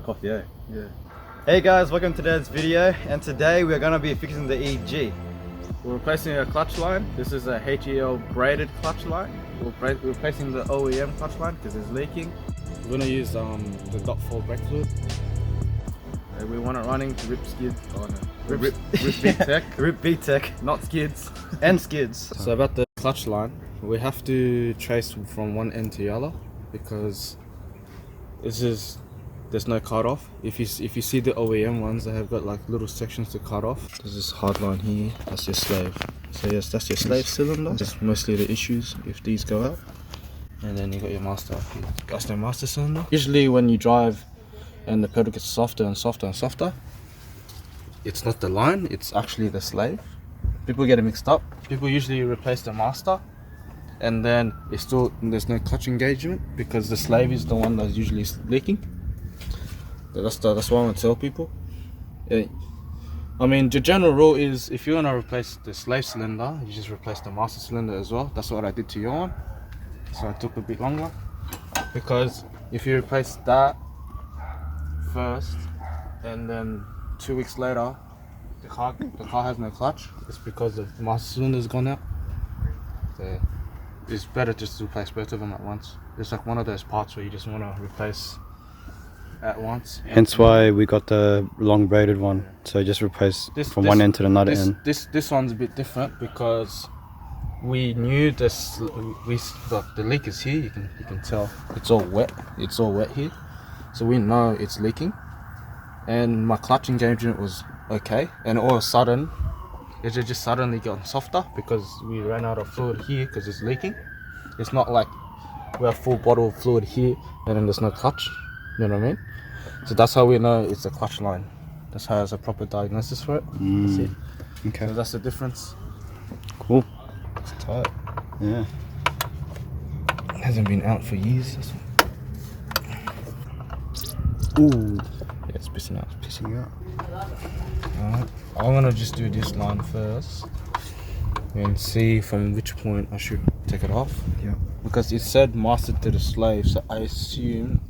coffee, eh? Yeah. Hey guys, welcome to today's video, and today we're gonna be fixing the EG. We're replacing a clutch line. This is a HEL braided clutch line. We're replacing the OEM clutch line because it's leaking. We're gonna use the .4 brake fluid. We want it running to rip skids. Oh no, rip VTEC. Rip VTEC. Not skids. And skids. So about the clutch line, we have to trace from one end to the other because there's no cut off. If you see the OEM ones, they have got like little sections to cut off. There's this hard line here. That's your slave. So yes, that's your slave cylinder. That's mostly the issues if these go out. And then you got your master up here. That's the master cylinder. Usually when you drive and the pedal gets softer and softer and softer, it's not the line, it's actually the slave. People get it mixed up. People usually replace the master and then there's no clutch engagement because the slave is the one that's usually leaking. That's what I want to tell people. I mean, the general rule is if you want to replace the slave cylinder, you just replace the master cylinder as well. That's what I did to your one. So it took a bit longer because if you replace that first and then 2 weeks later the car has no clutch, it's because the master cylinder's gone out. So it's better just to replace both of them at once. It's like one of those parts where you just want to replace at once. Hence why we got the long braided one. So just replace from one end to another end. This one's a bit different because we knew the leak is here. You can tell it's all wet. It's all wet here, so we know it's leaking. And my clutch engagement was okay, and all of a sudden it just suddenly got softer because we ran out of fluid here because it's leaking. It's not like we have full bottle of fluid here and then there's no clutch. You know what I mean? So that's how we know it's a clutch line. That's how it's a proper diagnosis for it. That's it. Okay. So that's the difference. Cool. It's tight. Yeah. It hasn't been out for years. Ooh. Yeah, it's pissing out. It's pissing out. Alright. I'm gonna just do this line first and see from which point I should take it off. Yeah. Because it said mastered to the slave, so I assume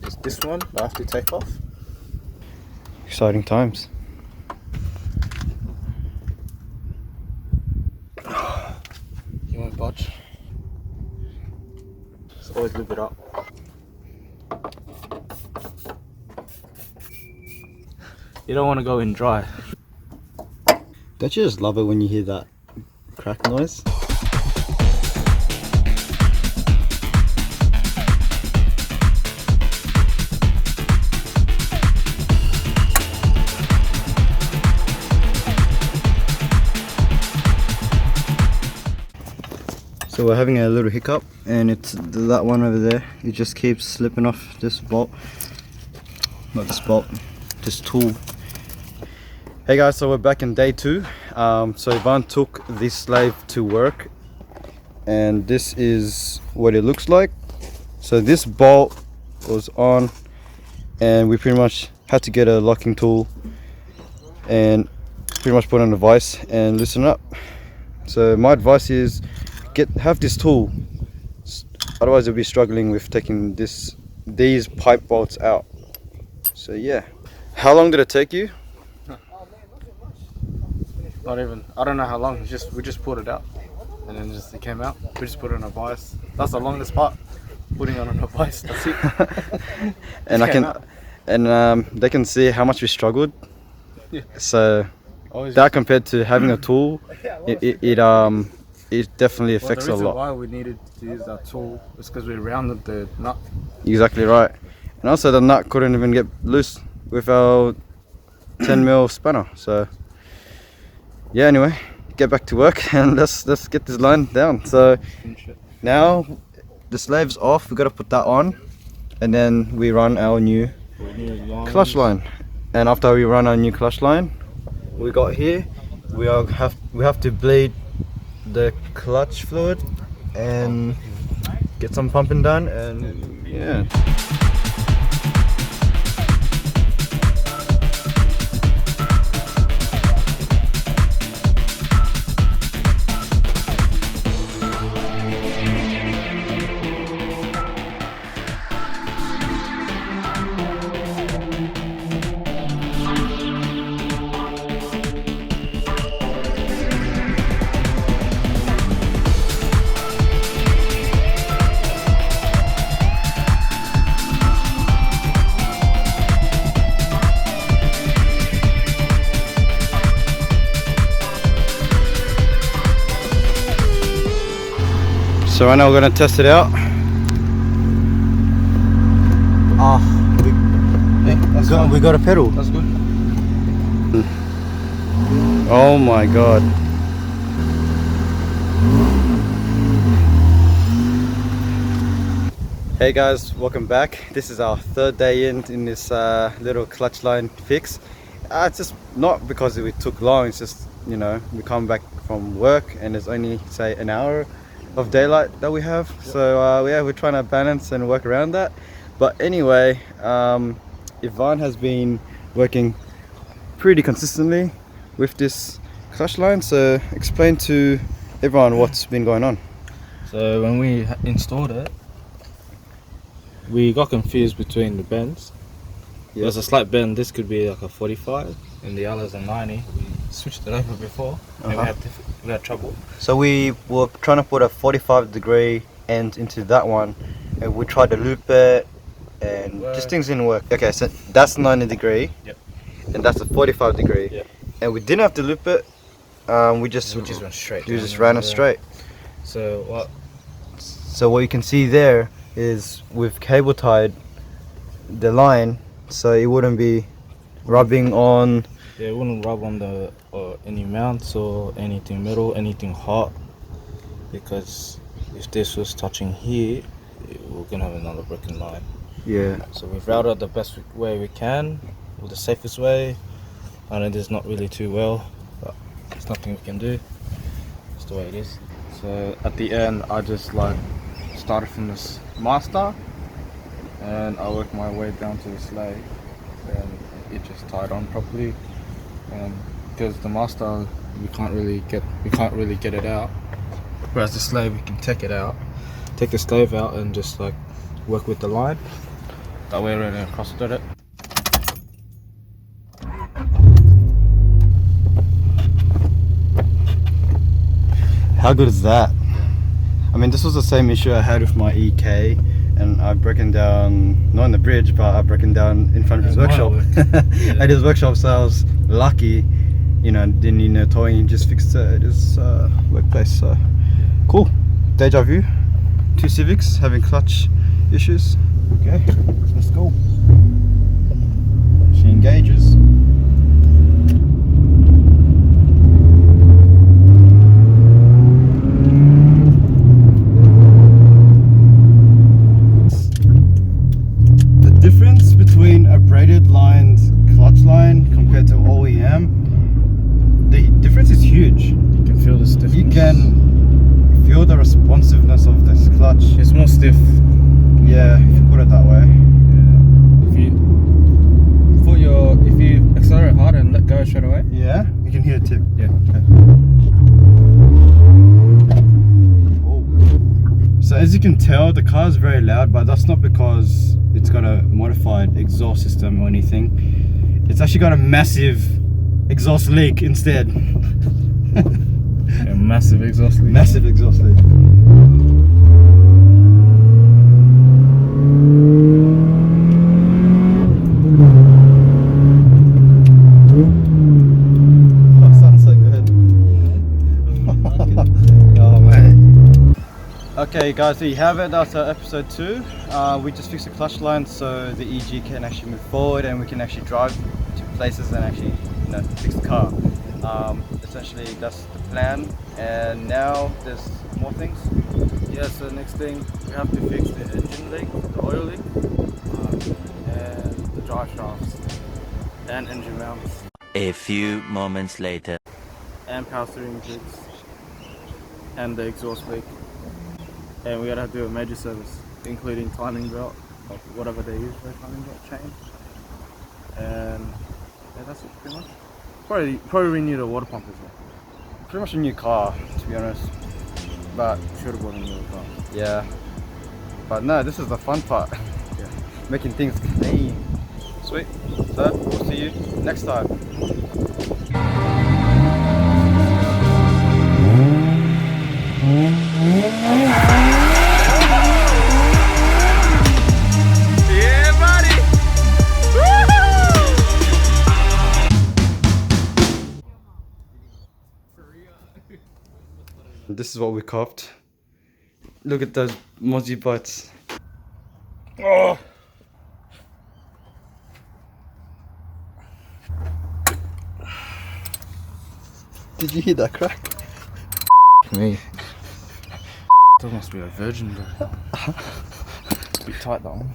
it's this one I have to take off. Exciting times. You won't budge. Just always loop it up. You don't want to go in dry. Don't you just love it when you hear that crack noise? So we're having a little hiccup, and it's that one over there. It just keeps slipping off this bolt. Not this bolt, this tool. Hey guys, so we're back in day 2. So Ivan took this slave to work, and this is what it looks like. So this bolt was on, and we pretty much had to get a locking tool and pretty much put on a vise and loosen it up. So my advice is have this tool, otherwise you'll be struggling with taking these pipe bolts out. So yeah. How long did it take you? Not even. I don't know how long. We just pulled it out, and then it came out. We just put it on a vise. That's the longest part. Putting it on a vise. That's it. And they can see how much we struggled. Yeah. So that compared to having a tool, it definitely affects a lot. The reason why we needed to use that tool is because we rounded the nut. Exactly right. And also the nut couldn't even get loose with our 10mm spanner. So yeah, anyway, get back to work and let's get this line down. So now the slave's off, we gotta put that on, and then we run our new clutch line. And after we run our new clutch line, we got here, we have to bleed the clutch fluid and get some pumping done, and yeah. So right now we're gonna test it out. We got a pedal. That's good. Oh my god. Hey guys, welcome back. This is our third day in this little clutch line fix. It's just not because it took long, it's just, you know, we come back from work and there's only, say, an hour of daylight that we have. Yep. So yeah, we're trying to balance and work around that. But anyway, Ivan has been working pretty consistently with this clutch line. So explain to everyone what's been going on. So when we installed it, we got confused between the bends. Yep. There's a slight bend. This could be like a 45 and the other's a 90. We switched it over before and we had trouble. So we were trying to put a 45-degree end into that one and we tried to loop it and just things didn't work. Okay, so that's 90-degree. Yep. And that's a 45-degree. Yep. And we didn't have to loop it. We just went straight. We just ran it straight. So what you can see there is we've cable tied the line so it wouldn't be rubbing on. Yeah, it wouldn't rub on the any mounts or anything metal, anything hot, because if this was touching here, we're gonna have another broken line. Yeah. So we've routed the best way we can, or the safest way. I know this is not really too well, but there's nothing we can do. It's the way it is. So at the end, I just like started from this master and I worked my way down to the slave and it just tied on properly. And because the master we can't really get it out, whereas the slave we can take the slave out and just like work with the line. That way we're gonna cross thread it. How good is that? I mean, this was the same issue I had with my EK, and I've broken down, not on the bridge, but I've broken down in front of his workshop. Yeah. At his workshop, so I was lucky, you know, didn't need no towing, just fixed it at his workplace. So cool. Deja vu. 2 Civics having clutch issues. Okay, let's go. She engages. Between a braided lined clutch line compared to OEM, the difference is huge. You can feel the stiffness. You can feel the responsiveness of this clutch. It's more stiff. Yeah, if you put it that way. Yeah. If you accelerate hard and let go straight away. Yeah, you can hear it tip. Yeah. Okay. So as you can tell, the car is very loud, but that's not because it's got a modified exhaust system or anything. It's actually got a massive exhaust leak instead. A massive exhaust leak. Massive exhaust leak. Oh, sounds so good. Oh man. Okay guys, there you have it. That's episode 2. We just fixed the clutch line so the EG can actually move forward and we can actually drive to places and actually, you know, fix the car. Essentially that's the plan, and now there's more things. Yeah, so next thing we have to fix the engine leak, the oil leak, and the drive shafts and engine mounts. A few moments later. And power steering jigs and the exhaust leak. And we gotta do a major service, including timing belt, or whatever they use for a timing belt change. And yeah, that's it pretty much. Probably renew the water pump as well. Pretty much a new car, to be honest. But Should have bought a new car. yeah. But no, this is the fun part. Yeah. Making things clean. Sweet. So we'll see you next time. Yeah, buddy! This is what we copped. Look at those mozzie bites. Oh! Did you hear that crack? Me. That must be a virgin though. It's a bit tight that one.